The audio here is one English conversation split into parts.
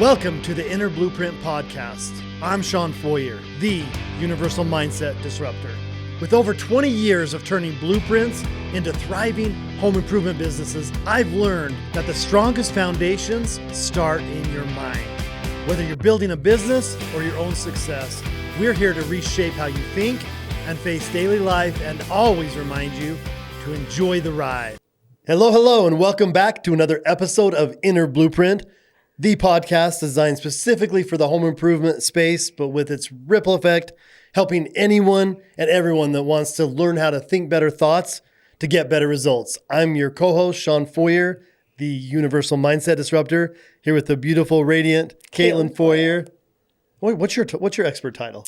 Welcome to the Inner Blueprint Podcast. I'm Sean Foyer, the Universal Mindset Disruptor. With over 20 years of turning blueprints into thriving home improvement businesses, I've learned that the strongest foundations start in your mind. Whether you're building a business or your own success, we're here to reshape how you think and face daily life and always remind you to enjoy the ride. Hello, and welcome back to another episode of Inner Blueprint, the podcast designed specifically for the home improvement space, but with its ripple effect, helping anyone and everyone that wants to learn how to think better thoughts to get better results. I'm your co-host, Sean Foyer, the Universal Mindset Disruptor, here with the beautiful, radiant Caitlin Foyer. Wait, what's your expert title?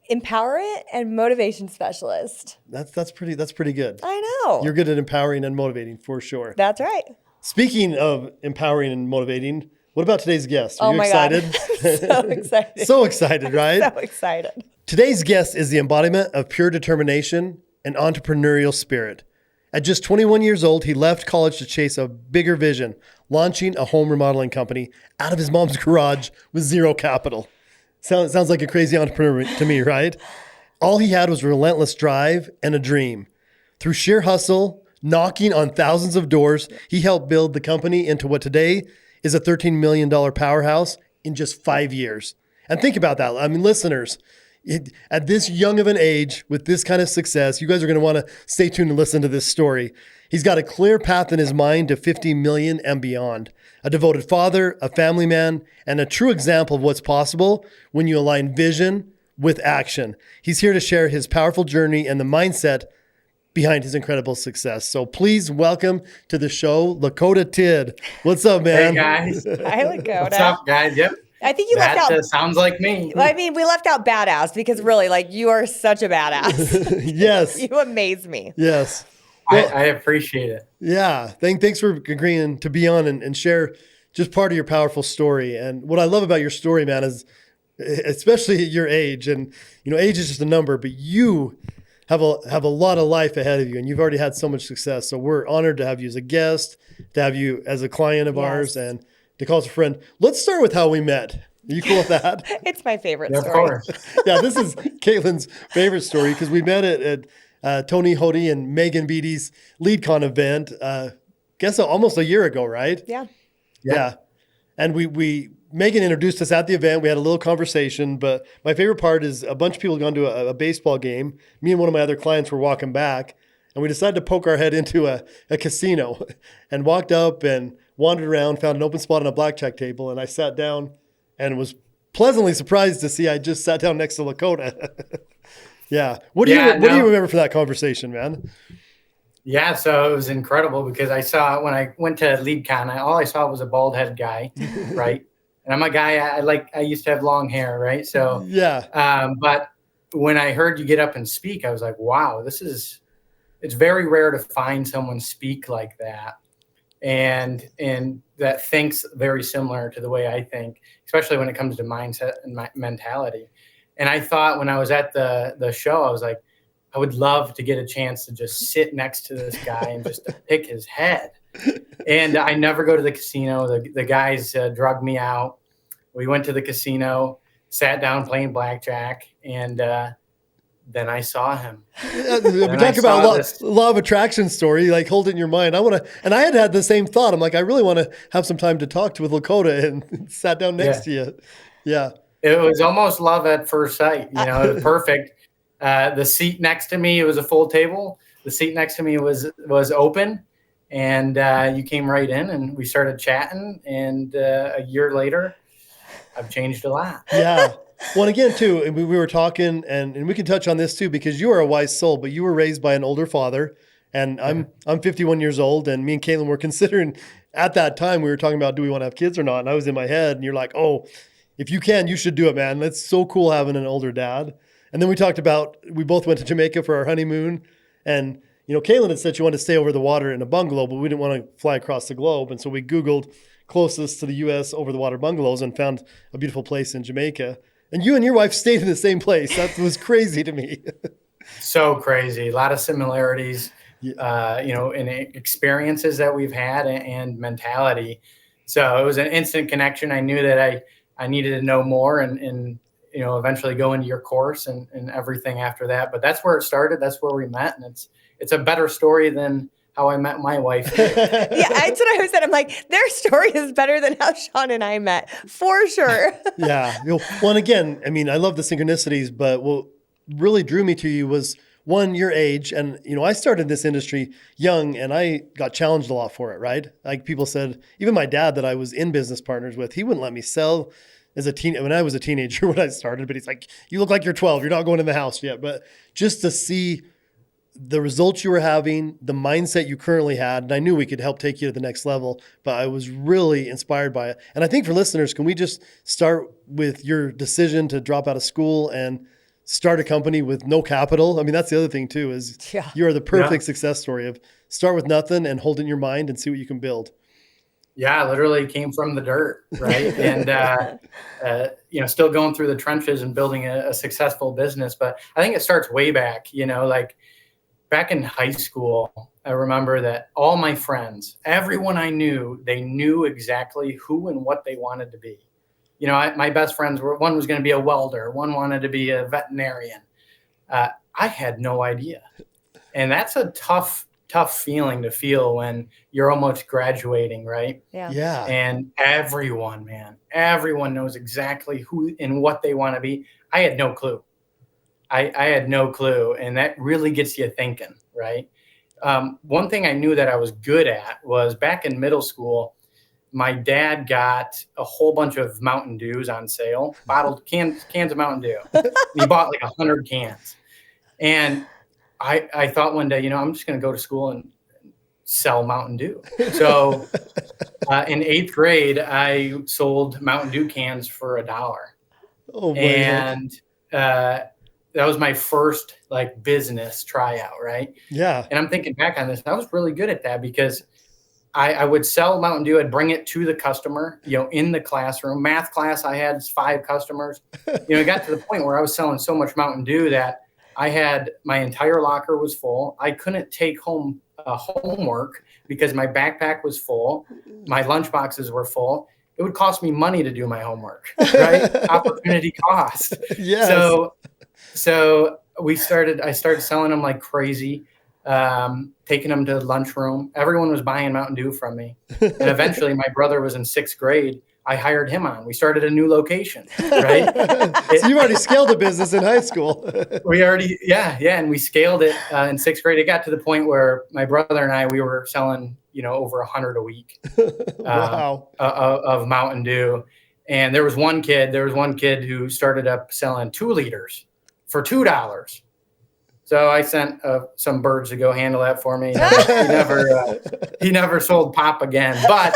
Empowerment and motivation specialist. That's pretty good. I know. You're good at empowering and motivating for sure. That's right. Speaking of empowering and motivating, what about today's guest? Are you excited? God. So excited. So excited, right? So excited. Today's guest is the embodiment of pure determination and entrepreneurial spirit. At just 21 years old, he left college to chase a bigger vision, launching a home remodeling company out of his mom's garage with zero capital. Sounds like a crazy entrepreneur to me, right? All he had was relentless drive and a dream. Through sheer hustle, knocking on thousands of doors, he helped build the company into what today is a $13 million powerhouse in just 5 years. And think about that. I mean, listeners, at this young of an age, with this kind of success, you guys are going to want to stay tuned and listen to this story. He's got a clear path in his mind to 50 million and beyond. A devoted father, a family man, and a true example of what's possible when you align vision with action. He's here to share his powerful journey and the mindset behind his incredible success. So please welcome to the show, Lakota Tidd. What's up, man? Hey, guys. Hi, Lakota. What's up, guys? Yep. I think you left out. Sounds like me. I mean, we left out badass because really, you are such a badass. Yes. You amaze me. Yes. Well, I appreciate it. Yeah. Thanks for agreeing to be on and share just part of your powerful story. And what I love about your story, man, is especially at your age, and age is just a number, but you have a lot of life ahead of you, and you've already had so much success. So we're honored to have you as a guest, to have you as a client of ours, and to call us a friend. Let's start with how we met. Are you cool with that? It's my favorite story. Of course. Yeah, this is Caitlin's favorite story because we met at Tony Hody and Megan Beatty's LeadCon event, guess almost a year ago, right? Yeah. And Megan introduced us at the event. We had a little conversation, but my favorite part is a bunch of people had gone to a baseball game. Me and one of my other clients were walking back, and we decided to poke our head into a casino and walked up and wandered around, found an open spot on a blackjack table, and I sat down and was pleasantly surprised to see I just sat down next to Lakota. Yeah. What do you remember from that conversation, man? Yeah, so it was incredible because I saw when I went to LeadCon, all I saw was a bald head guy, right? And I'm a guy, I used to have long hair, right? So, yeah. But when I heard you get up and speak, I was like, wow, it's very rare to find someone speak like that. And that thinks very similar to the way I think, especially when it comes to mindset and mentality. And I thought when I was at the show, I was like, I would love to get a chance to just sit next to this guy and just to pick his head. And I never go to the casino. The guys drugged me out. We went to the casino, sat down playing blackjack, and then I saw him. We talk about law of attraction story, hold it in your mind. And I had the same thought. I'm like, I really want to have some time to talk with Lakota, and sat down next to you. Yeah. It was almost love at first sight. It was perfect. The seat next to me, it was a full table. The seat next to me was open, and you came right in, and we started chatting. And a year later, I've changed a lot. Yeah. Well, again, too, we were talking, and we can touch on this too, because you are a wise soul, but you were raised by an older father, and I'm 51 years old, and me and Caitlin were considering at that time, we were talking about, do we want to have kids or not? And I was in my head, and you're like, oh, if you can, you should do it, man. That's so cool having an older dad. And then we talked about, we both went to Jamaica for our honeymoon, and Caitlin had said she wanted to stay over the water in a bungalow, but we didn't want to fly across the globe. And so we Googled closest to the U.S. over the water bungalows and found a beautiful place in Jamaica. And you and your wife stayed in the same place. That was crazy to me. So crazy. A lot of similarities, in experiences that we've had and mentality. So it was an instant connection. I knew that I needed to know more and eventually go into your course and everything after that. But that's where it started. That's where we met. And it's a better story than how I met my wife. Yeah, that's what I said. I'm like, their story is better than how Sean and I met, for sure. Yeah. Well, and again, I mean, I love the synchronicities, but what really drew me to you was one, your age. And, I started this industry young and I got challenged a lot for it, right? Like people said, even my dad that I was in business partners with, he wouldn't let me sell when I was a teenager when I started, but he's like, you look like you're 12, you're not going in the house yet. But just to see the results you were having, the mindset you currently had, and I knew we could help take you to the next level, but I was really inspired by it. And I think for listeners, can we just start with your decision to drop out of school and start a company with no capital? I mean, that's the other thing too, is you are the perfect success story of start with nothing and hold it in your mind and see what you can build. Yeah, literally came from the dirt, right? And, still going through the trenches and building a successful business. But I think it starts way back, like back in high school. I remember that all my friends, everyone I knew, they knew exactly who and what they wanted to be. My best friends one was going to be a welder. One wanted to be a veterinarian. I had no idea. And that's a tough feeling to feel when you're almost graduating, right? Yeah. And everyone knows exactly who and what they want to be. I had no clue. I had no clue. And that really gets you thinking, right? One thing I knew that I was good at was back in middle school, my dad got a whole bunch of Mountain Dews on sale, bottled cans of Mountain Dew. He bought like 100 cans. And I thought one day, I'm just going to go to school and sell Mountain Dew. So in 8th grade, I sold Mountain Dew cans for $1. Oh, boy. And that was my first business tryout, right? Yeah. And I'm thinking back on this, I was really good at that because I would sell Mountain Dew. I'd bring it to the customer, in the classroom. Math class, I had 5 customers. It got to the point where I was selling so much Mountain Dew that I had my entire locker was full. I couldn't take home homework because my backpack was full. My lunch boxes were full. It would cost me money to do my homework, right? Opportunity cost. Yes. So I started selling them like crazy, taking them to the lunchroom. Everyone was buying Mountain Dew from me. And eventually my brother was in 6th grade. I hired him on. We started a new location, right? So you already scaled a business in high school. And we scaled it in 6th grade. It got to the point where my brother and I, we were selling, over 100 a week Wow. of Mountain Dew. And there was one kid who started up selling 2 liters for $2. So I sent some birds to go handle that for me. He never sold pop again, but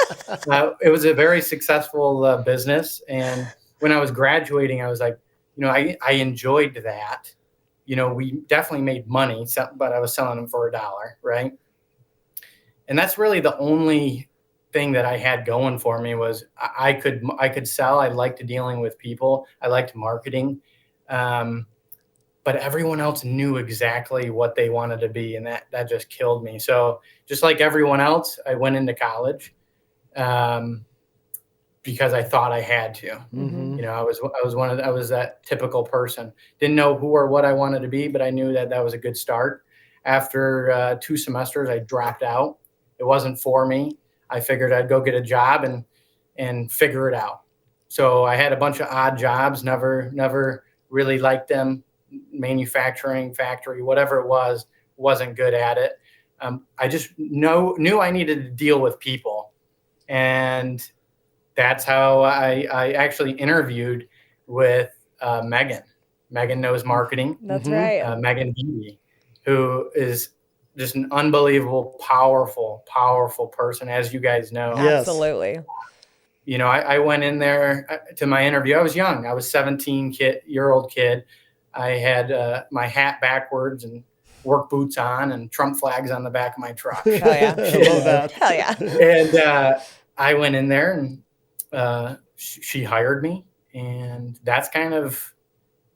it was a very successful business. And when I was graduating, I was like, I enjoyed that. We definitely made money, but I was selling them for $1, right? And that's really the only thing that I had going for me was I could sell. I liked dealing with people. I liked marketing. But everyone else knew exactly what they wanted to be. And that just killed me. So just like everyone else, I went into college because I thought I had to. Mm-hmm. I was that typical person. Didn't know who or what I wanted to be, but I knew that was a good start. After 2 semesters, I dropped out. It wasn't for me. I figured I'd go get a job and figure it out. So I had a bunch of odd jobs, never really liked them. Manufacturing, factory, whatever it was, wasn't good at it. I just knew I needed to deal with people. And that's how I actually interviewed with Megan. Megan knows marketing. That's right. Megan Beebe, who is just an unbelievable, powerful person, as you guys know. Yes. Absolutely. I went in there to my interview. I was young. I was 17-year-old kid. I had my hat backwards and work boots on and Trump flags on the back of my truck. Hell yeah. I love that. Hell yeah. And I went in there and she hired me. And that's kind of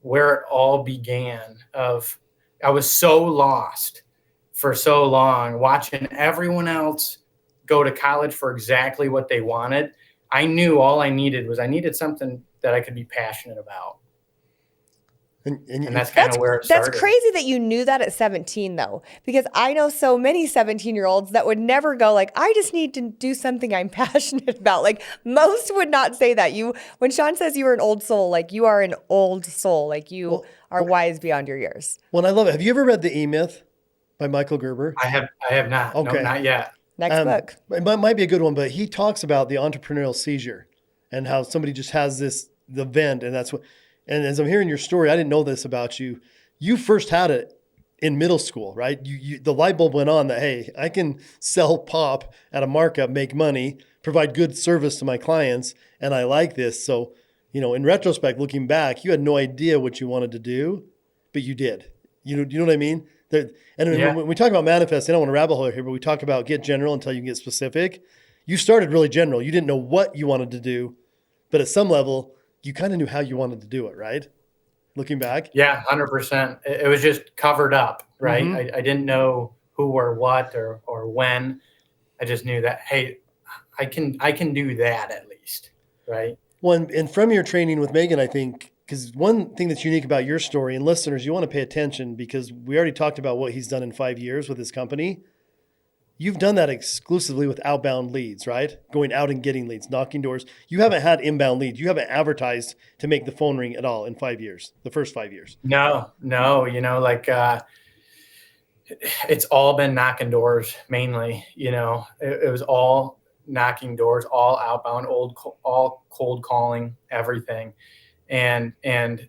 where it all began. I was so lost for so long, watching everyone else go to college for exactly what they wanted. I knew all I needed something that I could be passionate about. And that's kind of where it started. That's crazy that you knew that at 17, though, because I know so many 17-year-olds that would never go like, I just need to do something I'm passionate about. Like most would not say that. When Sean says you were an old soul, like you are an old soul, like you are wise beyond your years. Well, I love it. Have you ever read The E-Myth by Michael Gerber? I have not. Okay. No, not yet. Next book. It might be a good one, but he talks about the entrepreneurial seizure and how somebody just has the vent, and that's what. And as I'm hearing your story, I didn't know this about you. You first had it in middle school, right? The light bulb went on that, hey, I can sell pop at a markup, make money, provide good service to my clients, and I like this. So, in retrospect, looking back, you had no idea what you wanted to do, but you did. You know what I mean? When we talk about manifesting, I don't want to rabbit hole here, but we talk about get general until you can get specific. You started really general. You didn't know what you wanted to do, but at some level, you kind of knew how you wanted to do it, right? Looking back? Yeah, 100%. It was just covered up, right? Mm-hmm. I didn't know who or what or when. I just knew that, hey, I can do that at least, right? Well, and from your training with Megan, I think, because one thing that's unique about your story, and listeners, you want to pay attention because we already talked about what he's done in 5 years with his company. You've done that exclusively with outbound leads, right? Going out and getting leads, knocking doors. You haven't had inbound leads. You haven't advertised to make the phone ring at all in 5 years, the first 5 years. No, it's all been knocking doors mainly, it was all knocking doors, all outbound, all cold calling, everything. And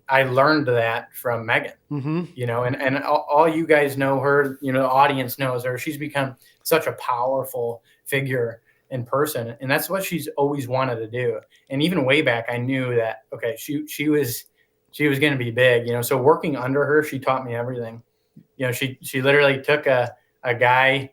I learned that from Megan, and all you guys know her, the audience knows her. She's become such a powerful figure in person. And that's what she's always wanted to do. And even way back, I knew that, okay, she was going to be big, so working under her, she taught me everything. She literally took a guy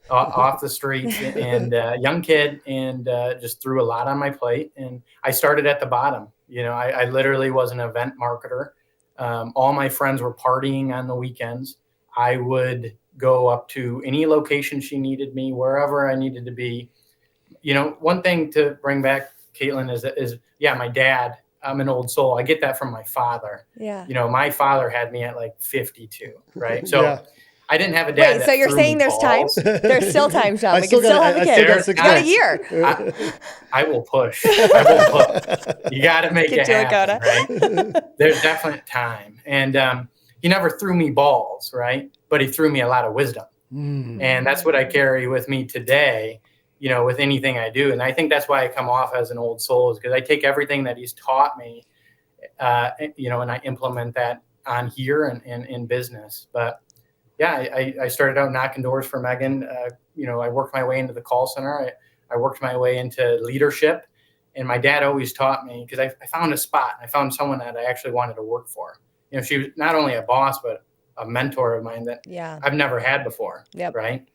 off the streets and a young kid and just threw a lot on my plate. And I started at the bottom. I literally was an event marketer. All my friends were partying on the weekends. I would go up to any location she needed me, wherever I needed to be. One thing to bring back, Caitlin, is my dad. I'm an old soul. I get that from my father. Yeah. My father had me at like 52, right? So Yeah. I didn't have a dad. Wait, so you're saying there's time? There's still time, Sean. We can still have a kid. You got a year. I will push. You got to make it happen, right? There's definitely time. And he never threw me balls, right? But he threw me a lot of wisdom. And that's what I carry with me today, with anything I do. And I think that's why I come off as an old soul, is because I take everything that he's taught me, and I implement that on here and in business. But yeah, I started out knocking doors for Megan. I worked my way into the call center. I worked my way into leadership. And my dad always taught me, because I found a spot. I found someone that I actually wanted to work for. She was not only a boss, but a mentor of mine that I've never had before. Yep. Right.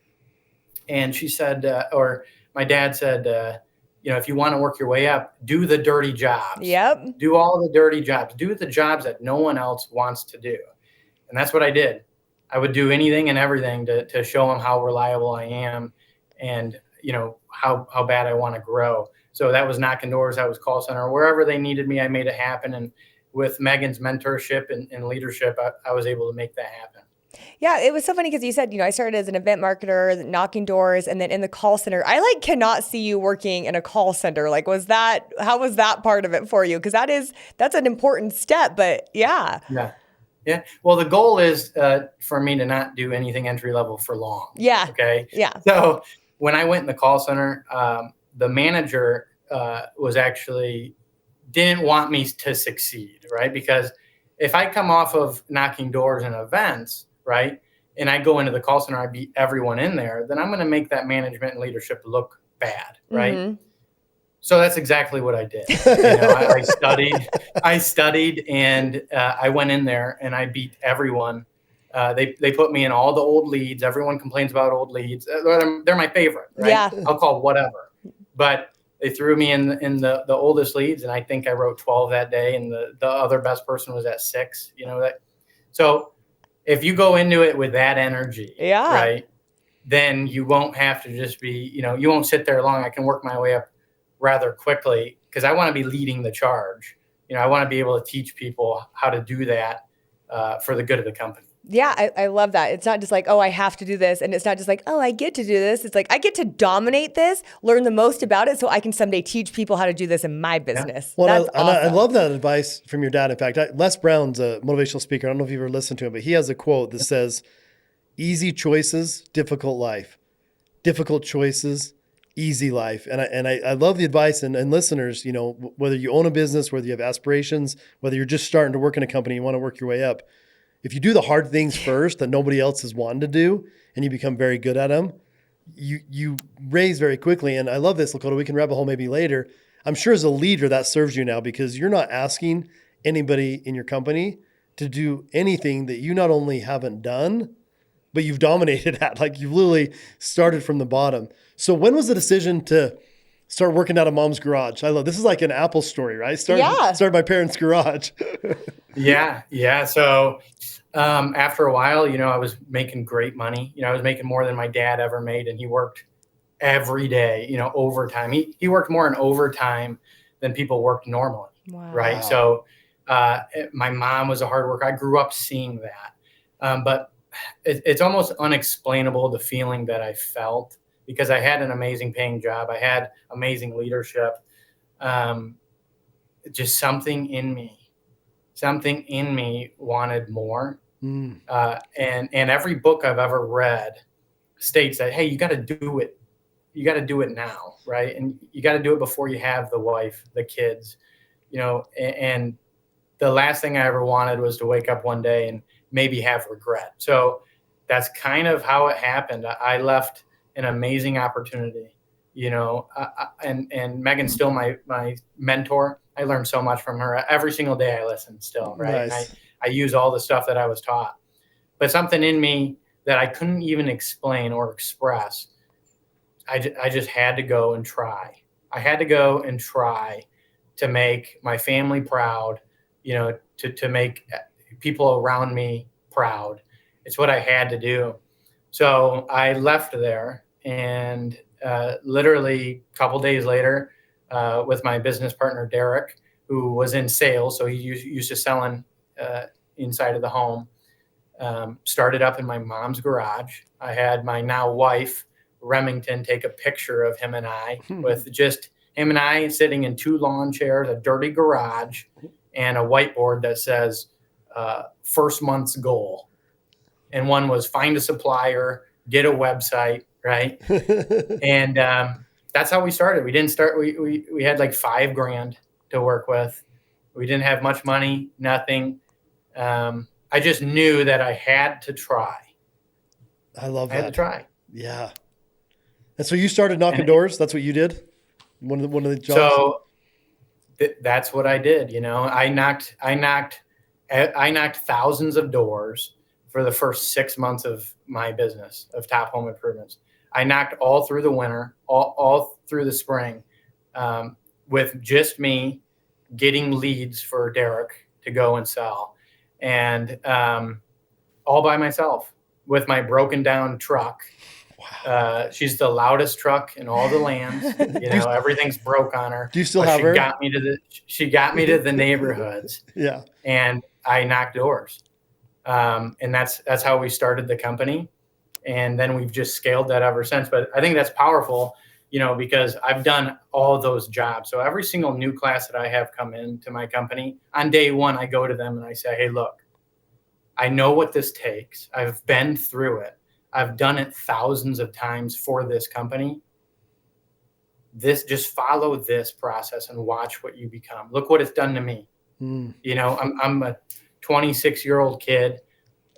And she said, or my dad said, if you want to work your way up, do the dirty jobs. Yep. Do all the dirty jobs. Do the jobs that no one else wants to do. And that's what I did. I would do anything and everything to show them how reliable I am and, how bad I want to grow. So that was knocking doors. That was call center. Wherever they needed me, I made it happen. And with Megan's mentorship and leadership, I was able to make that happen. Yeah, it was so funny because you said, I started as an event marketer, knocking doors, and then in the call center. I cannot see you working in a call center. How was that part of it for you? Because that's an important step, but yeah. Yeah. Yeah. Well, the goal is for me to not do anything entry level for long. Yeah. Okay. Yeah. So when I went in the call center, the manager was actually didn't want me to succeed, right? Because if I come off of knocking doors and events, right, and I go into the call center, I beat everyone in there, then I'm going to make that management and leadership look bad, right? Mm-hmm. So that's exactly what I did. I studied, and I went in there and I beat everyone. They put me in all the old leads. Everyone complains about old leads. They're my favorite, right? Yeah. I'll call whatever. But they threw me in the oldest leads, and I think I wrote 12 that day, and the other best person was at 6. So if you go into it with that energy, right, then you won't have to just be, you won't sit there long. I can work my way up rather quickly because I want to be leading the charge. I want to be able to teach people how to do that for the good of the company. Yeah, I love that. It's not just like, oh, I have to do this. And it's not just like, oh, I get to do this. It's like, I get to dominate this, learn the most about it so I can someday teach people how to do this in my business. Well, That's awesome. I love that advice from your dad. In fact, Les Brown's a motivational speaker. I don't know if you've ever listened to him, but he has a quote that says, easy choices, difficult life. Difficult choices, easy life. And I love the advice. And listeners, whether you own a business, whether you have aspirations, whether you're just starting to work in a company, you want to work your way up. If you do the hard things first that nobody else is wanting to do, and you become very good at them, you raise very quickly. And I love this, Lakota. We can rabbit hole maybe later. I'm sure as a leader that serves you now because you're not asking anybody in your company to do anything that you not only haven't done, but you've dominated at. Like you've literally started from the bottom. So when was the decision to start working out of mom's garage? I love this. Is like an Apple story, right? Start my parents' garage. Yeah. So after a while, I was making great money. I was making more than my dad ever made, and he worked every day, overtime. He worked more in overtime than people worked normally. Wow. Right. So my mom was a hard worker. I grew up seeing that. But it's almost unexplainable, the feeling that I felt, because I had an amazing paying job. I had amazing leadership. Just something in me wanted more. And every book I've ever read states that, hey, you got to do it. You got to do it now. Right. And you got to do it before you have the wife, the kids, and the last thing I ever wanted was to wake up one day and maybe have regret. So that's kind of how it happened. I left an amazing opportunity, and Megan's still my mentor. I learned so much from her. Every single day I listen still, right? Nice. And I use all the stuff that I was taught. But something in me that I couldn't even explain or express, I just had to go and try. I had to go and try to make my family proud, to make people around me proud. It's what I had to do. So I left there, and literally a couple days later, with my business partner, Derek, who was in sales. So he used to selling inside of the home, started up in my mom's garage. I had my now wife, Remington, take a picture of him and I with just him and I sitting in 2 lawn chairs, a dirty garage, and a whiteboard that says first month's goal. And one was find a supplier, get a website, right? And that's how we started. We didn't start, we had like $5,000 to work with. We didn't have much money, nothing. I just knew that I had to try. I love that. I had to try. Yeah. And so you started knocking doors. That's what you did. One of the jobs. So that's what I did. I knocked thousands of doors for the first 6 months of my business of Top Home Improvements. I knocked all through the winter, all through the spring, with just me getting leads for Derek to go and sell, and all by myself with my broken down truck. Wow. She's the loudest truck in all the lands. Everything's broke on her. Do you still have her? She got me to the neighborhoods. Yeah. And I knocked doors. And that's how we started the company. And then we've just scaled that ever since. But I think that's powerful, because I've done all those jobs. So every single new class that I have come into my company, on day one, I go to them and I say, hey, look, I know what this takes. I've been through it. I've done it thousands of times for this company. Just follow this process and watch what you become. Look what it's done to me. I'm a 26-year-old kid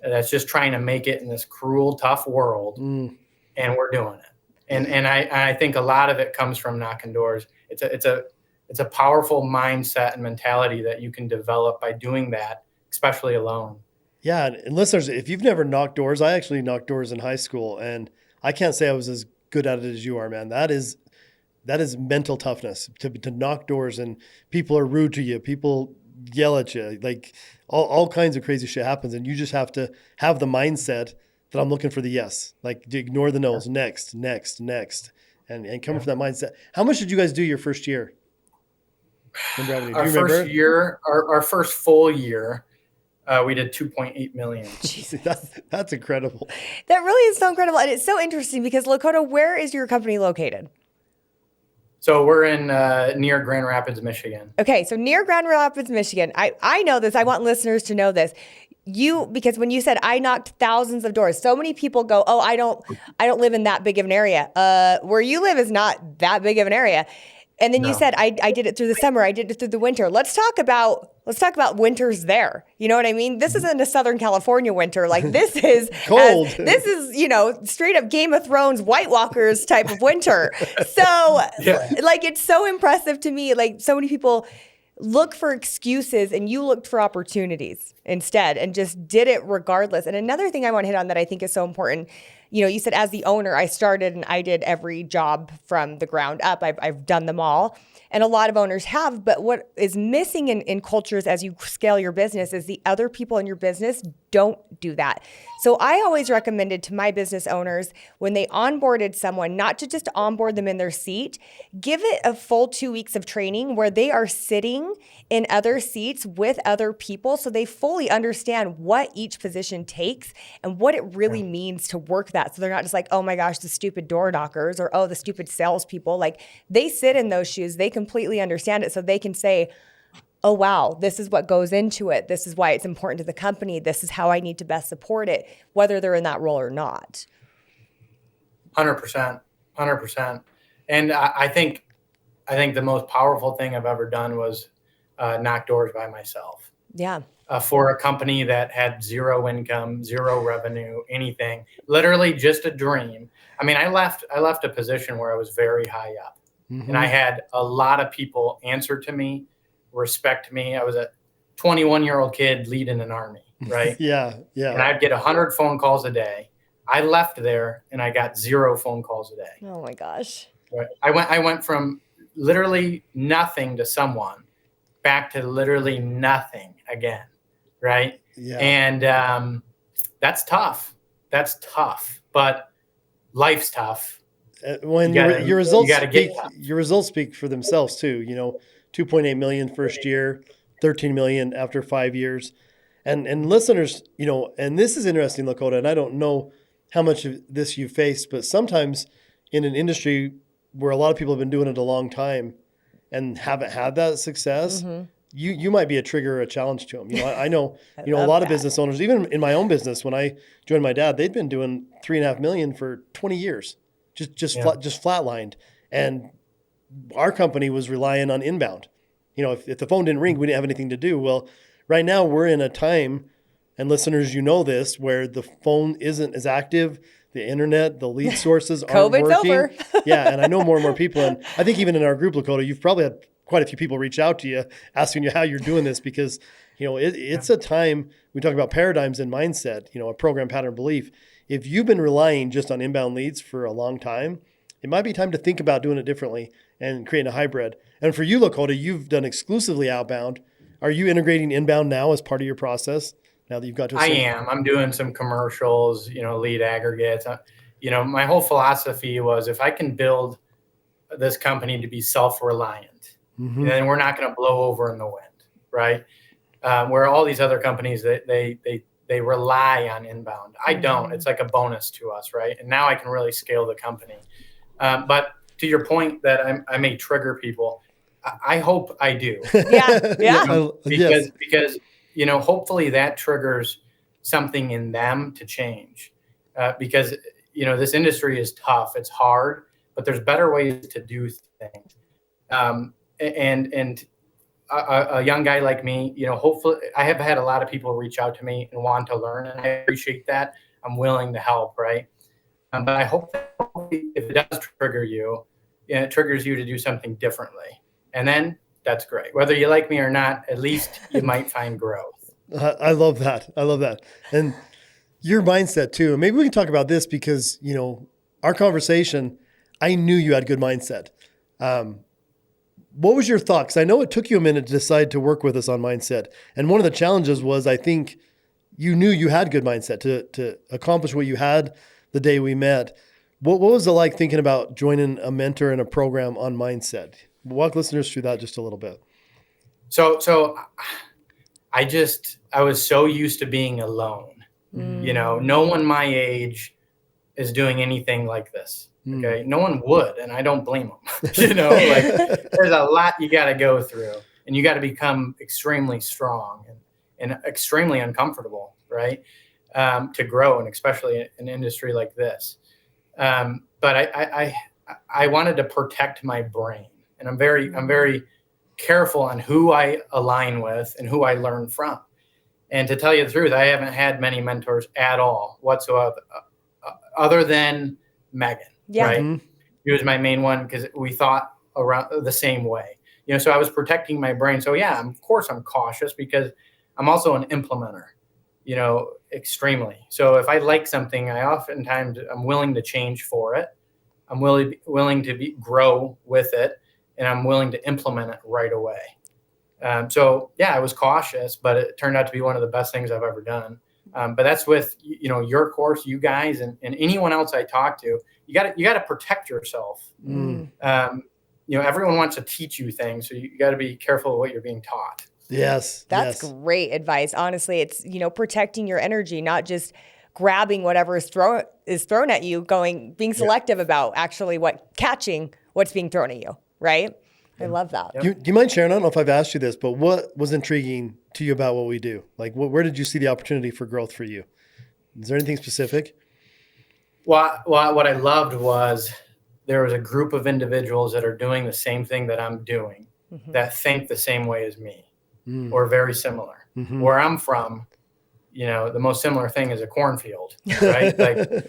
that's just trying to make it in this cruel, tough world, and we're doing it. And I think a lot of it comes from knocking doors. It's a powerful mindset and mentality that you can develop by doing that, especially alone. Yeah, and listeners, if you've never knocked doors, I actually knocked doors in high school, and I can't say I was as good at it as you are, man. That is mental toughness to knock doors, and people are rude to you. People yell at you, like all kinds of crazy shit happens, and you just have to have the mindset that I'm looking for the yes, like to ignore the no's, next, and coming from that mindset. How much did you guys do your first year in revenue? Do Our you remember? first year, our first full year, we did 2.8 million. That's incredible. That really is so incredible. And it's so interesting because Lakota, where is your company located? So we're in near Grand Rapids, Michigan. Okay, so near Grand Rapids, Michigan. I know this. I want listeners to know this. Because when you said I knocked thousands of doors, so many people go, "Oh, I don't live in that big of an area." Where you live is not that big of an area. And then you said I did it through the summer, I did it through the winter. Let's talk about winters there. You know what I mean? This isn't a Southern California winter. Like this is cold. This is, straight up Game of Thrones, White Walkers type of winter. So like it's so impressive to me. Like so many people look for excuses and you looked for opportunities instead and just did it regardless. And another thing I want to hit on that I think is so important, you said as the owner, I started and I did every job from the ground up. I've done them all. And a lot of owners have, but what is missing in cultures as you scale your business is the other people in your business don't do that. So I always recommended to my business owners when they onboarded someone, not to just onboard them in their seat, give it a full 2 weeks of training where they are sitting in other seats with other people so they fully understand what each position takes and what it really means to work that. So they're not just like, oh my gosh, the stupid door knockers or, oh, the stupid salespeople. Like they sit in those shoes. They completely understand it so they can say, oh, wow, this is what goes into it. This is why it's important to the company. This is how I need to best support it, whether they're in that role or not. 100%. And I think the most powerful thing I've ever done was knock doors by myself. Yeah. For a company that had zero income, zero revenue, anything, literally just a dream. I mean, I left a position where I was very high up, and I had a lot of people answer to me, respect me. I was a 21-year-old kid leading an army, right? Yeah. And I'd get 100 phone calls a day. I left there and I got 0 phone calls a day. Oh my gosh. Right? I went from literally nothing to someone back to literally nothing again, right? Yeah. And that's tough. But life's tough. When your results speak for themselves too. 2.8 million first year, 13 million after 5 years. And listeners, and this is interesting, Lakota, and I don't know how much of this you faced, but sometimes in an industry where a lot of people have been doing it a long time and haven't had that success, you might be a trigger or a challenge to them. I know, a lot of business owners, even in my own business, when I joined my dad, they'd been doing 3.5 million for 20 years, just flatlined. And our company was relying on inbound. If the phone didn't ring, we didn't have anything to do. Well, right now we're in a time, and listeners, this, where the phone isn't as active, the internet, the lead sources aren't COVID's working. over. Yeah, and I know more and more people, and I think even in our group, Lakota, you've probably had quite a few people reach out to you asking you how you're doing this because, it's a time, we talk about paradigms and mindset, a program, pattern, belief. If you've been relying just on inbound leads for a long time, it might be time to think about doing it differently and creating a hybrid. And for you, Lakota, you've done exclusively outbound. Are you integrating inbound now as part of your process? Now that you've got to, I am. I'm doing some commercials, lead aggregates. My whole philosophy was if I can build this company to be self-reliant, then we're not going to blow over in the wind, right? Where all these other companies they rely on inbound. I don't. It's like a bonus to us, right? And now I can really scale the company. But to your point that I may trigger people, I hope I do. Yeah. Because hopefully that triggers something in them to change. Because this industry is tough. It's hard, but there's better ways to do things. And a young guy like me, hopefully I have had a lot of people reach out to me and want to learn, and I appreciate that. I'm willing to help, right? But I hope that if it does trigger you, it triggers you to do something differently. And then that's great. Whether you like me or not, at least you might find growth. I love that. And your mindset too. Maybe we can talk about this because, our conversation, I knew you had good mindset. What was your thought? Because I know it took you a minute to decide to work with us on mindset. And one of the challenges was, I think you knew you had good mindset to accomplish what you had the day we met. What was it like thinking about joining a mentor and a program on mindset? Walk listeners through that just a little bit. So I was so used to being alone. No one my age is doing anything like this. Okay. No one would, and I don't blame them. There's a lot you got to go through, and you got to become extremely strong and extremely uncomfortable, right? To grow, and especially in an industry like this. But I wanted to protect my brain, and I'm very careful on who I align with and who I learn from. And to tell you the truth, I haven't had many mentors at all whatsoever, other than Megan. Yeah. Right. Mhm. He was my main one because we thought around the same way. So I was protecting my brain. So yeah, of course I'm cautious because I'm also an implementer, extremely. So if I like something, I'm willing to change for it. I'm willing to grow with it, and I'm willing to implement it right away. So yeah, I was cautious, but it turned out to be one of the best things I've ever done. But that's with, your course, you guys, and anyone else I talk to. You got to protect yourself. Everyone wants to teach you things, so you got to be careful of what you're being taught. Yes. That's great advice. Honestly, it's, protecting your energy, not just grabbing whatever is thrown at you, being selective about actually catching what's being thrown at you. Right. I love that. Do you mind sharing? I don't know if I've asked you this, but what was intriguing to you about what we do? Like, where did you see the opportunity for growth for you? Is there anything specific? Well, what I loved was there was a group of individuals that are doing the same thing that I'm doing, that think the same way as me, or very similar. Where I'm from, the most similar thing is a cornfield, right? Like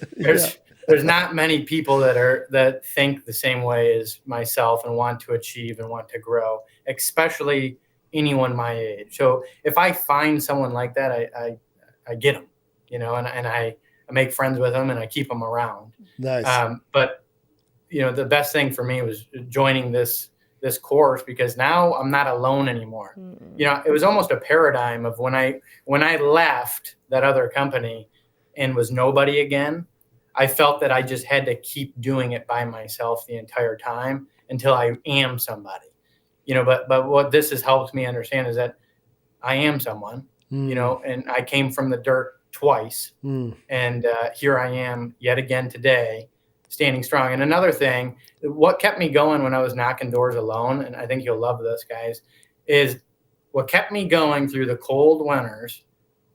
there's not many people that think the same way as myself and want to achieve and want to grow, especially anyone my age. So if I find someone like that, I get them, and I make friends with them and I keep them around. Nice. But the best thing for me was joining this course, because now I'm not alone anymore. It was almost a paradigm of when I left that other company and was nobody again. I felt that I just had to keep doing it by myself the entire time until I am somebody, but what this has helped me understand is that I am someone, and I came from the dirt twice. And here I am yet again today, standing strong. And another thing, what kept me going when I was knocking doors alone, and I think you'll love this, guys, is what kept me going through the cold winters,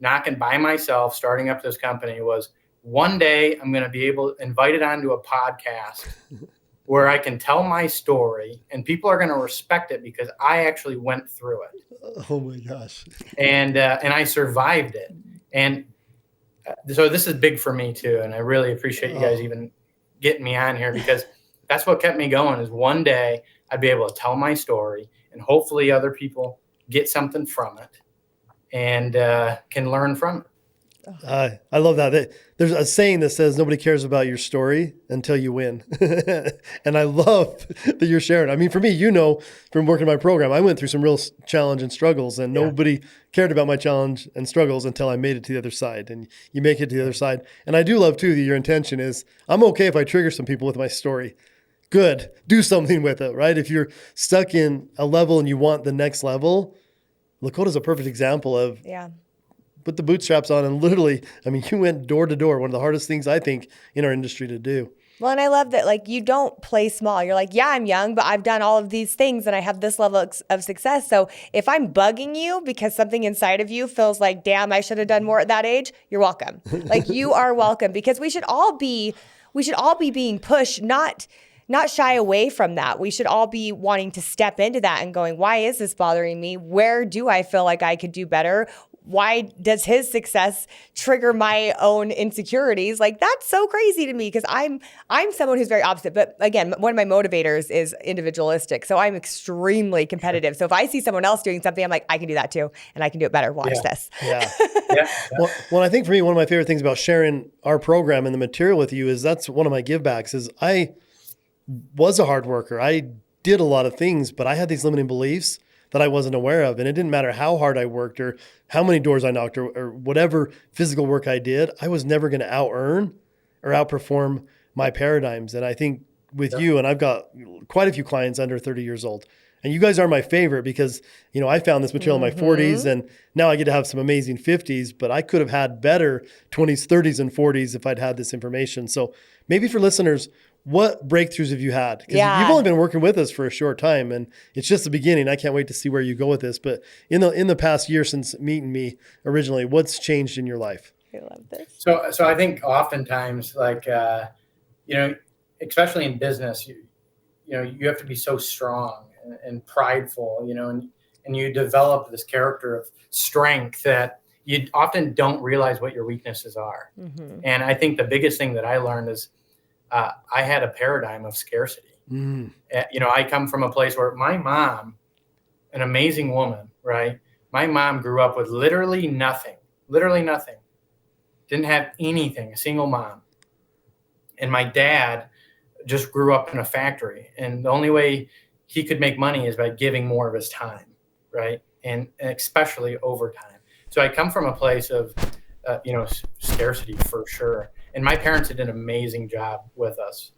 knocking by myself, starting up this company, was one day I'm going to be invited onto a podcast where I can tell my story and people are going to respect it because I actually went through it. Oh my gosh. And I survived it. And so this is big for me too. And I really appreciate you guys even getting me on here, because that's what kept me going, is one day I'd be able to tell my story and hopefully other people get something from it and can learn from it. I love that. There's a saying that says nobody cares about your story until you win. And I love that you're sharing. I mean, for me, from working my program, I went through some real challenge and struggles, and nobody cared about my challenge and struggles until I made it to the other side. And you make it to the other side. And I do love too that your intention is, I'm okay if I trigger some people with my story. Good. Do something with it, right? If you're stuck in a level and you want the next level, Lakota's a perfect example of put the bootstraps on and literally, you went door to door. One of the hardest things I think in our industry to do. Well, and I love that, you don't play small. You're like, yeah, I'm young, but I've done all of these things and I have this level of success. So if I'm bugging you because something inside of you feels like, damn, I should have done more at that age, you're welcome. You are welcome, because we should all be being pushed, not shy away from that. We should all be wanting to step into that and going, why is this bothering me? Where do I feel like I could do better? Why does his success trigger my own insecurities? That's so crazy to me, because I'm someone who's very opposite. But again, one of my motivators is individualistic. So I'm extremely competitive. So if I see someone else doing something, I'm like, I can do that too. And I can do it better. Watch this. Yeah. Well, I think for me, one of my favorite things about sharing our program and the material with you is that's one of my givebacks is I was a hard worker. I did a lot of things, but I had these limiting beliefs that I wasn't aware of. And it didn't matter how hard I worked or how many doors I knocked or whatever physical work I did, I was never going to out-earn or outperform my paradigms. And I think with Yeah. you, and I've got quite a few clients under 30 years old, and you guys are my favorite because, I found this material in my 40s and now I get to have some amazing 50s, but I could have had better 20s, 30s, and 40s if I'd had this information. So maybe for listeners, what breakthroughs have you had? Because you've only been working with us for a short time and it's just the beginning. I can't wait to see where you go with this. But in the past year since meeting me originally, what's changed in your life? I love this. So I think oftentimes, like, especially in business, you have to be so strong and prideful, and you develop this character of strength that you often don't realize what your weaknesses are. Mm-hmm. And I think the biggest thing that I learned is I had a paradigm of scarcity. I come from a place where my mom, an amazing woman, right? My mom grew up with literally nothing, didn't have anything, a single mom. And my dad just grew up in a factory. And the only way he could make money is by giving more of his time, right? And especially overtime. So I come from a place of, scarcity for sure. And my parents did an amazing job with us.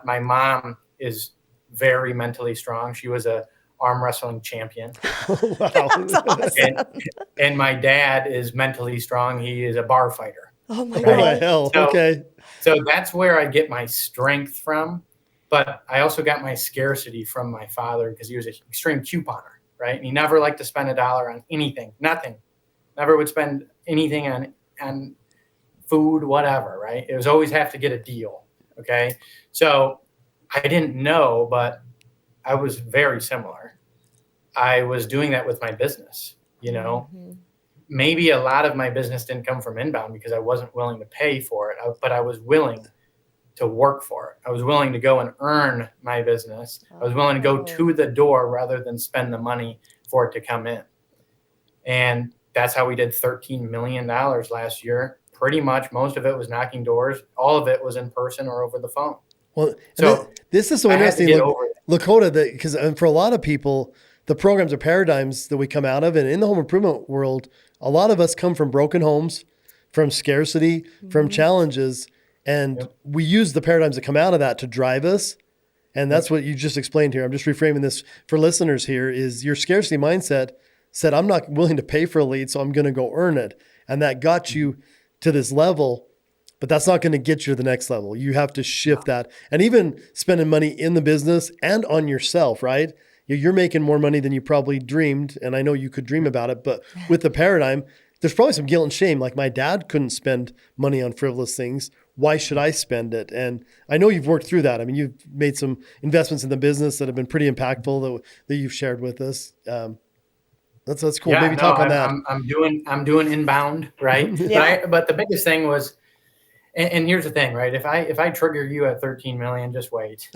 My mom is very mentally strong. She was a arm wrestling champion. Wow. That's awesome. And my dad is mentally strong. He is a bar fighter. Oh my Oh my God. hell. So- Okay. So that's where I get my strength from. But I also got my scarcity from my father because he was an extreme couponer, right? And he never liked to spend $1 on anything, nothing. Never would spend anything on food, whatever, right? It was always have to get a deal, okay? So I didn't know, but I was very similar. I was doing that with my business, Mm-hmm. Maybe a lot of my business didn't come from inbound because I wasn't willing to pay for it, but I was willing to work for it. I was willing to go and earn my business. I was willing to go to the door rather than spend the money for it to come in. And that's how we did $13 million last year. Pretty much most of it was knocking doors. All of it was in person or over the phone. Well, So this is so I had to interesting, get over it. Lakota, because for a lot of people, the programs or paradigms that we come out of, and in the home improvement world, a lot of us come from broken homes, from scarcity, from challenges, and we use the paradigms that come out of that to drive us. And that's what you just explained here. I'm just reframing this for listeners here is your scarcity mindset said, I'm not willing to pay for a lead, so I'm going to go earn it. And that got you to this level, but that's not going to get you to the next level. You have to shift that. And even spending money in the business and on yourself, right? You're making more money than you probably dreamed. And I know you could dream about it, but with the paradigm, there's probably some guilt and shame. Like my dad couldn't spend money on frivolous things. Why should I spend it? And I know you've worked through that. I mean, you've made some investments in the business that have been pretty impactful that you've shared with us. That's cool. Yeah, Maybe talk on that. I'm doing inbound, right? Yeah. But the biggest thing was, and here's the thing, right? If I trigger you at 13 million, just wait.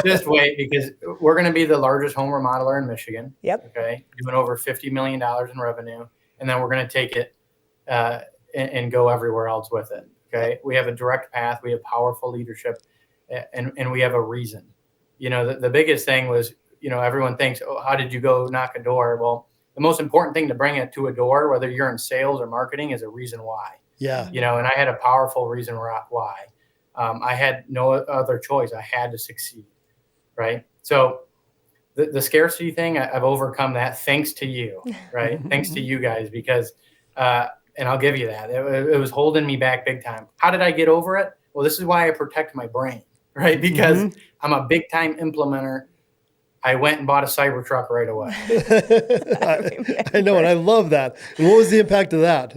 Just wait, because we're going to be the largest home remodeler in Michigan. Yep. Okay, doing over $50 million in revenue, and then we're going to take it and go everywhere else with it. Okay, we have a direct path. We have powerful leadership, and we have a reason. The biggest thing was, everyone thinks, oh, how did you go knock a door? Well, the most important thing to bring it to a door, whether you're in sales or marketing, is a reason why. Yeah. And I had a powerful reason why. I had no other choice. I had to succeed, right? So the scarcity thing, I've overcome that thanks to you, right? Thanks to you guys, because, and I'll give you that. It was holding me back big time. How did I get over it? Well, this is why I protect my brain, right? Because I'm a big time implementer. I went and bought a Cybertruck right away. I know, and I love that. And what was the impact of that?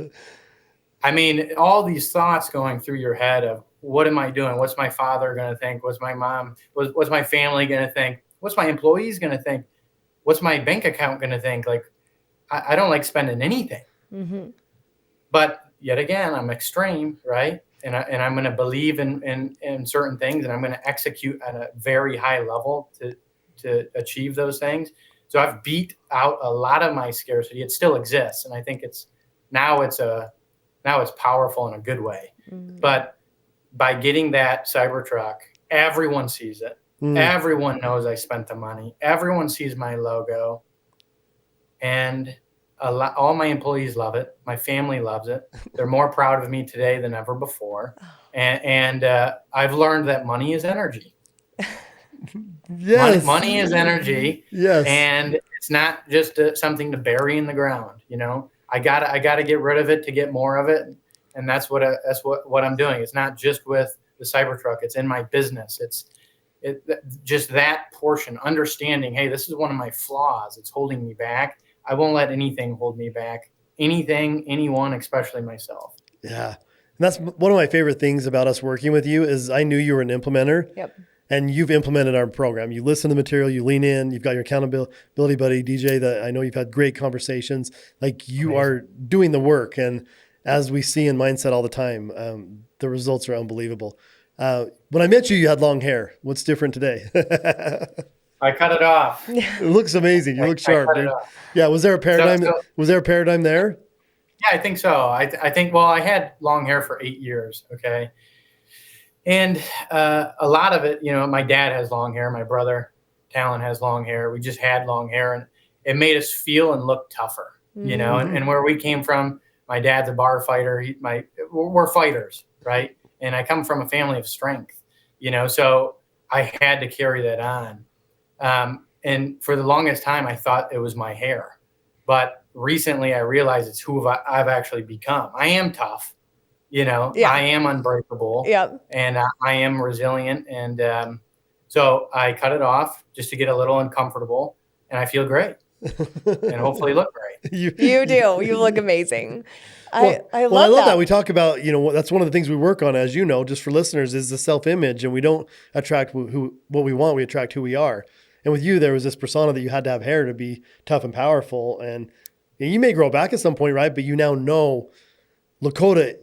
I mean, all these thoughts going through your head of what am I doing? What's my father going to think? What's my mom? What's my family going to think? What's my employees going to think? What's my bank account going to think? Like, I don't like spending anything. Mm-hmm. But yet again, I'm extreme, right? And I'm going to believe in certain things, and I'm going to execute at a very high level to achieve those things. So I've beat out a lot of my scarcity. It still exists, and I think it's powerful in a good way. Mm. But by getting that Cybertruck, everyone sees it. Mm. Everyone knows I spent the money. Everyone sees my logo. And all my employees love it. My family loves it. They're more proud of me today than ever before. And I've learned that money is energy. Yes. Money is energy. Yes. And it's not just something to bury in the ground. I gotta get rid of it to get more of it. And that's what I'm doing. It's not just with the Cybertruck. It's in my business. Just that portion, understanding, hey, this is one of my flaws. It's holding me back. I won't let anything hold me back. Anything, anyone, especially myself. Yeah. And that's one of my favorite things about us working with you is I knew you were an implementer. Yep. And you've implemented our program. You listen to the material, you lean in, you've got your accountability buddy, DJ, that I know you've had great conversations. Like you Amazing. are doing the work. And as we see in Mindset all the time, the results are unbelievable. When I met you, you had long hair. What's different today? I cut it off. It looks amazing. You look sharp, dude. Off. Yeah. Was there a paradigm? Was there a paradigm there? Yeah, I think so. I think, well, I had long hair for 8 years. Okay. And a lot of it, my dad has long hair. My brother, Talon, has long hair. We just had long hair, and it made us feel and look tougher, and where we came from, my dad's a bar fighter. We're fighters, right? And I come from a family of strength, so I had to carry that on. And for the longest time, I thought it was my hair. But recently I realized it's who I've actually become. I am tough. Yeah. I am unbreakable. Yep. And I am resilient. And so I cut it off just to get a little uncomfortable, and I feel great and hopefully look great. You do. You look amazing. I love love that. We talk about, that's one of the things we work on, as you know, just for listeners, is the self-image. And we don't attract what we want. We attract who we are. And with you, there was this persona that you had to have hair to be tough and powerful. And you may grow back at some point, right? But you now know Lakota,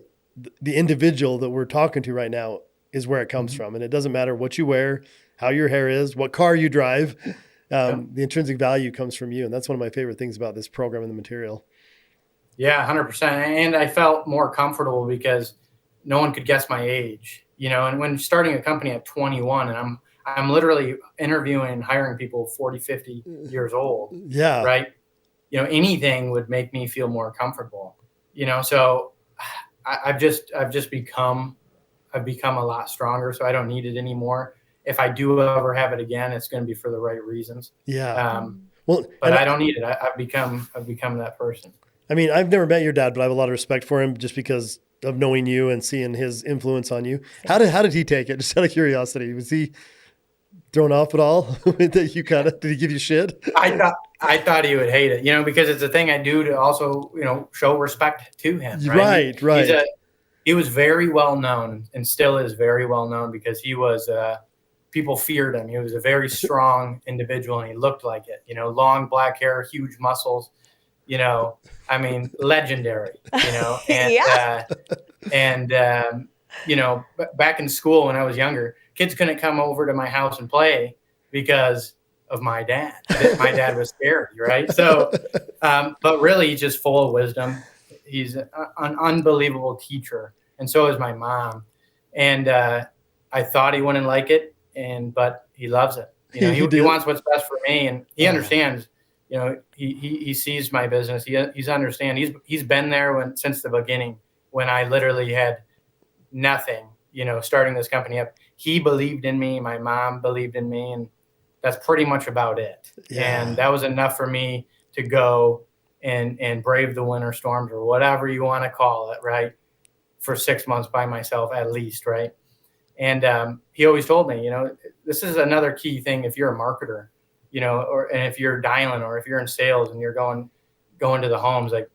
the individual that we're talking to right now, is where it comes from. And it doesn't matter what you wear, how your hair is, what car you drive. The intrinsic value comes from you. And that's one of my favorite things about this program and the material. Yeah, 100%. And I felt more comfortable because no one could guess my age, and when starting a company at 21, and I'm literally interviewing and hiring people 40, 50 years old. Yeah. Right. Anything would make me feel more comfortable, so I've become a lot stronger, so I don't need it anymore. If I do ever have it again, it's going to be for the right reasons. Yeah. But I don't need it. I've become that person. I mean, I've never met your dad, but I have a lot of respect for him just because of knowing you and seeing his influence on you. How did he take it? Just out of curiosity, was he thrown off at all? Did he give you shit? I thought he would hate it, because it's a thing I do to also, show respect to him. Right. Right. He was very well known and still is very well known because he was, people feared him. He was a very strong individual and he looked like it, long black hair, huge muscles, legendary, and, back in school when I was younger, kids couldn't come over to my house and play because of my dad. My dad was scared, right? So, but really he's just full of wisdom. He's an unbelievable teacher. And so is my mom. And I thought he wouldn't like it, but he loves it. He wants what's best for me, and he understands. He sees my business. He's understand. He's been there since the beginning when I literally had nothing. Starting this company up, he believed in me. My mom believed in me, and that's pretty much about it. Yeah. And that was enough for me to go and brave the winter storms or whatever you want to call it, right? For 6 months by myself at least, right? And he always told me, this is another key thing if you're a marketer, and if you're dialing or if you're in sales and you're going to the homes, like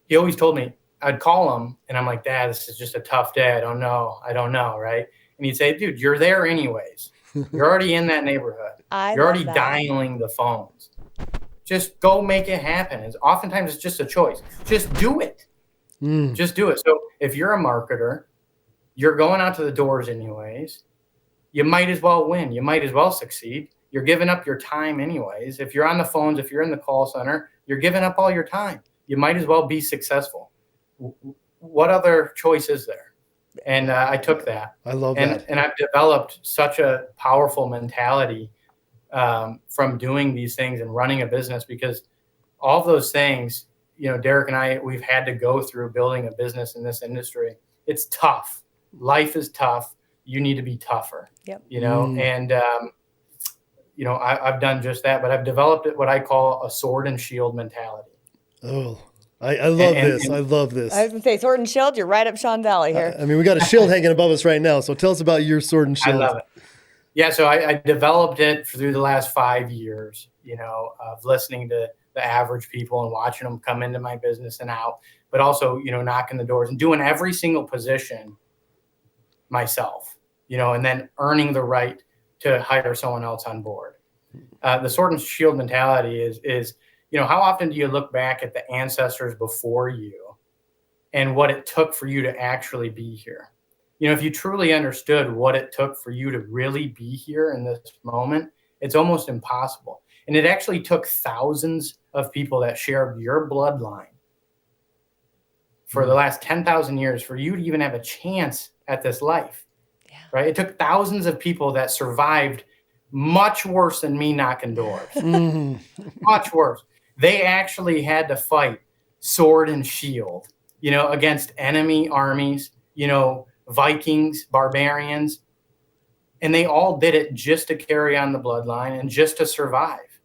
he always told me, I'd call him and I'm like, Dad, this is just a tough day. I don't know. Right. And he'd say, dude, you're there anyways. You're already in that neighborhood. You're already dialing the phones. Just go make it happen. Oftentimes it's just a choice. Just do it. Just do it. So if you're a marketer, you're going out to the doors anyways. You might as well win. You might as well succeed. You're giving up your time anyways. If you're on the phones, if you're in the call center, you're giving up all your time. You might as well be successful. What other choice is there? And I took that. I love that. And I've developed such a powerful mentality from doing these things and running a business, because all of those things, Derek and I, we've had to go through building a business in this industry. It's tough. life is tough. You need to be tougher. Yep. And I've done just that, but I've developed what I call a sword and shield mentality. Oh, I love this. I love this. I was going to say, sword and shield, you're right up Sean's alley here. I mean, we got a shield hanging above us right now. So tell us about your sword and shield. I love it. Yeah, so I developed it through the last 5 years, of listening to the average people and watching them come into my business and out, but also, knocking the doors and doing every single position myself, and then earning the right to hire someone else on board. The sword and shield mentality is how often do you look back at the ancestors before you and what it took for you to actually be here? If you truly understood what it took for you to really be here in this moment, it's almost impossible. And it actually took thousands of people that shared your bloodline for the last 10,000 years for you to even have a chance at this life, right? It took thousands of people that survived much worse than me knocking doors, much worse. They actually had to fight sword and shield, against enemy armies, Vikings, barbarians, and they all did it just to carry on the bloodline and just to survive,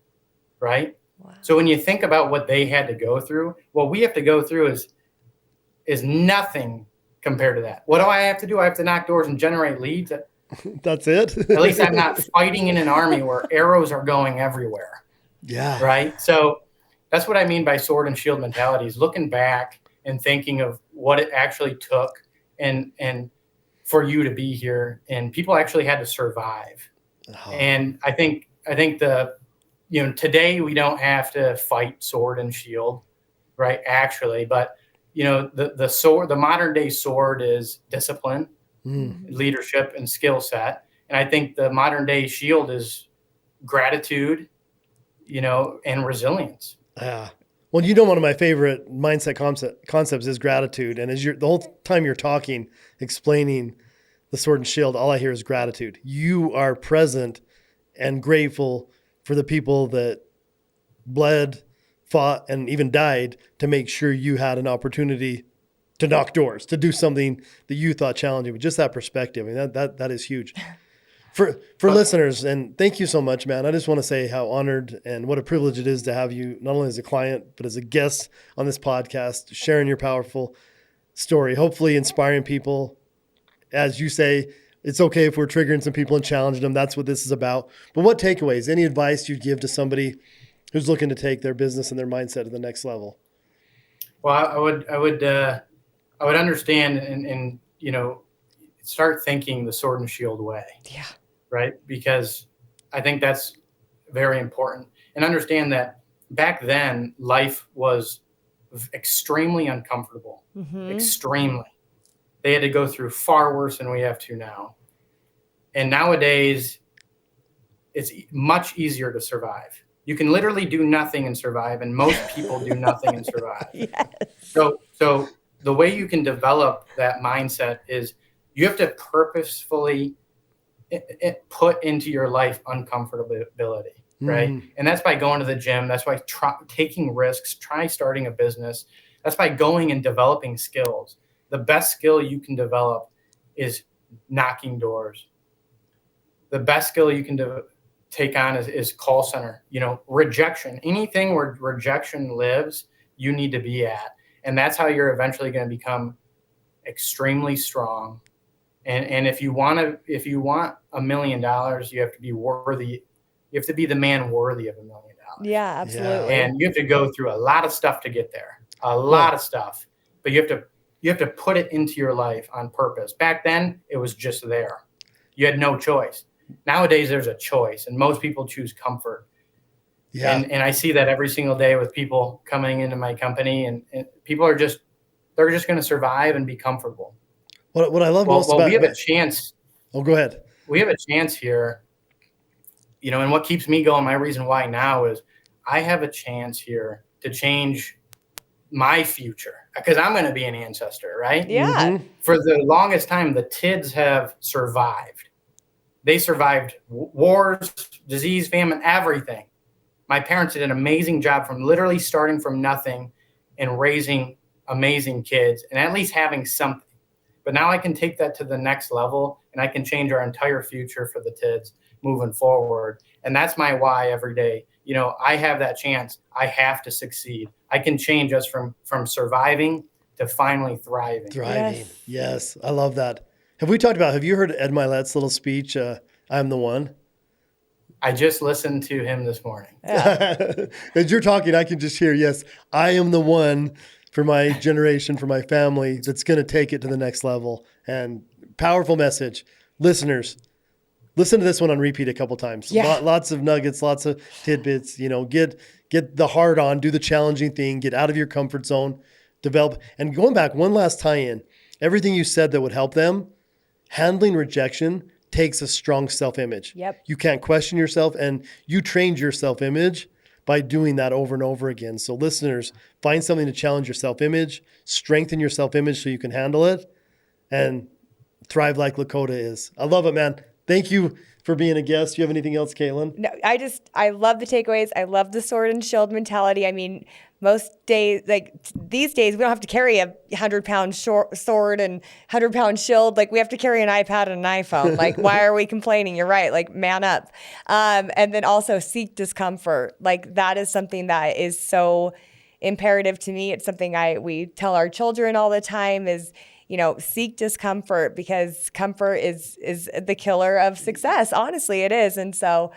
right? Wow. So when you think about what they had to go through, what we have to go through is nothing compared to that. What do I have to do? I have to knock doors and generate leads. That's it. At least I'm not fighting in an army where arrows are going everywhere. Yeah. Right. So that's what I mean by sword and shield mentality, is looking back and thinking of what it actually took and for you to be here, and people actually had to survive. Oh. And I think today we don't have to fight sword and shield, right? Actually, but the sword, the modern day sword is discipline, leadership, and skill set. And I think the modern day shield is gratitude, and resilience. Yeah. Well, one of my favorite mindset concepts is gratitude. And as the whole time you're talking, explaining the sword and shield, all I hear is gratitude. You are present and grateful for the people that bled, fought, and even died to make sure you had an opportunity to knock doors, to do something that you thought challenging. But just that perspective, I mean, that is huge. For listeners, and thank you so much, man. I just want to say how honored and what a privilege it is to have you, not only as a client, but as a guest on this podcast, sharing your powerful story, hopefully inspiring people. As you say, it's okay if we're triggering some people and challenging them. That's what this is about. But what takeaways, any advice you'd give to somebody who's looking to take their business and their mindset to the next level? Well, I would understand and start thinking the sword and shield way. Yeah. Right? Because I think that's very important. And understand that back then, life was extremely uncomfortable. Extremely. They had to go through far worse than we have to now. And nowadays, it's much easier to survive. You can literally do nothing and survive, and most people do nothing and survive. Yes. So the way you can develop that mindset is you have to purposefully put into your life uncomfortability, right? And that's by going to the gym. That's by taking risks, try starting a business. That's by going and developing skills. The best skill you can develop is knocking doors. The best skill you can take on is call center, rejection. Anything where rejection lives, you need to be at. And that's how you're eventually going to become extremely strong. And if you want $1 million, you have to be worthy. You have to be the man worthy of $1 million. Yeah, absolutely. And you have to go through a lot of stuff to get there. A lot of stuff. But you have to put it into your life on purpose. Back then, it was just there. You had no choice. Nowadays, there's a choice, and most people choose comfort. Yeah. And I see that every single day with people coming into my company, and people they're just going to survive and be comfortable. What I love most about we have a chance. Oh, go ahead. We have a chance here, and what keeps me going, my reason why now is I have a chance here to change my future, because I'm going to be an ancestor, right? Yeah. For the longest time, the Tidds have survived. They survived wars, disease, famine, everything. My parents did an amazing job from literally starting from nothing and raising amazing kids and at least having something. but now I can take that to the next level, and I can change our entire future for the Tidds moving forward. And that's my why every day. You know, I have that chance. I have to succeed. I can change us from surviving to finally thriving. Thriving. Yes. I love that. Have you heard Ed Milet's little speech, I'm the one? I just listened to him this morning. Yeah. As you're talking, I can just hear, yes, I am the one for my generation, for my family, that's going to take it to the next level. And powerful message. Listeners, listen to this one on repeat a couple times. Yeah. Lots of nuggets, lots of tidbits. You know, get the hard on, do the challenging thing, get out of your comfort zone, develop. And going back, one last tie-in, everything you said that would help them, handling rejection takes a strong self-image. Yep. You can't question yourself, and you trained your self-image by doing that over and over again. So listeners, find something to challenge your self-image, strengthen your self-image so you can handle it, and thrive like Lakota is. I love it, man. Thank you for being a guest. Do you have anything else, Caitlin? No, I love the takeaways. I love the sword and shield mentality. I mean, most days, like these days, we don't have to carry a 100-pound sword and 100-pound shield. Like we have to carry an iPad and an iPhone. Like, why are we complaining? You're right. Like, man up. And then also seek discomfort. Like that is something that is so imperative to me. It's something we tell our children all the time is, you know, seek discomfort, because comfort is the killer of success. Honestly, it is. And so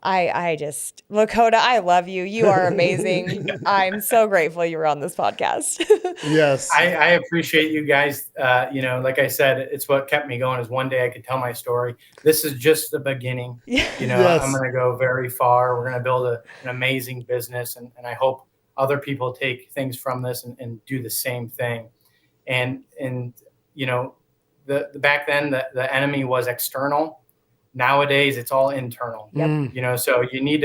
Lakota, I love you. You are amazing. I'm so grateful you were on this podcast. Yes. I appreciate you guys. You know, like I said, it's what kept me going is one day I could tell my story. This is just the beginning. You know, Yes. I'm going to go very far. We're going to build an amazing business. And I hope other people take things from this and do the same thing. And you know, the back then the enemy was external. Nowadays it's all internal. Yep. You know, so you need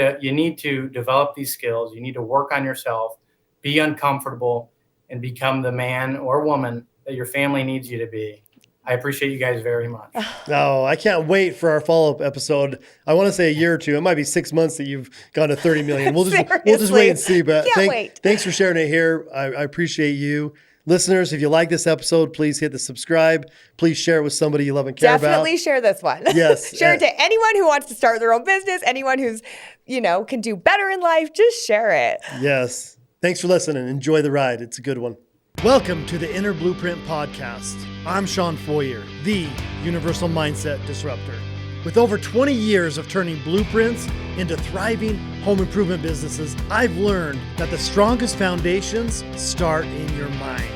to develop these skills. You need to work on yourself, be uncomfortable, and become the man or woman that your family needs you to be. I appreciate you guys very much. Oh, I can't wait for our follow-up episode. I want to say a year or two. It might be 6 months that you've gone to 30 million. We'll just wait and see. But thanks for sharing it here. I appreciate you. Listeners, if you like this episode, please hit the subscribe. Please share it with somebody you love and care about. Definitely share this one. Yes. Share it to anyone who wants to start their own business, anyone who's, you know, can do better in life. Just share it. Yes. Thanks for listening. Enjoy the ride. It's a good one. Welcome to the Inner Blueprint Podcast. I'm Sean Foyer, the Universal Mindset Disruptor. With over 20 years of turning blueprints into thriving home improvement businesses, I've learned that the strongest foundations start in your mind.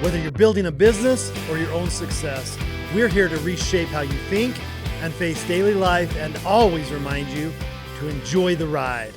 Whether you're building a business or your own success, we're here to reshape how you think and face daily life, and always remind you to enjoy the ride.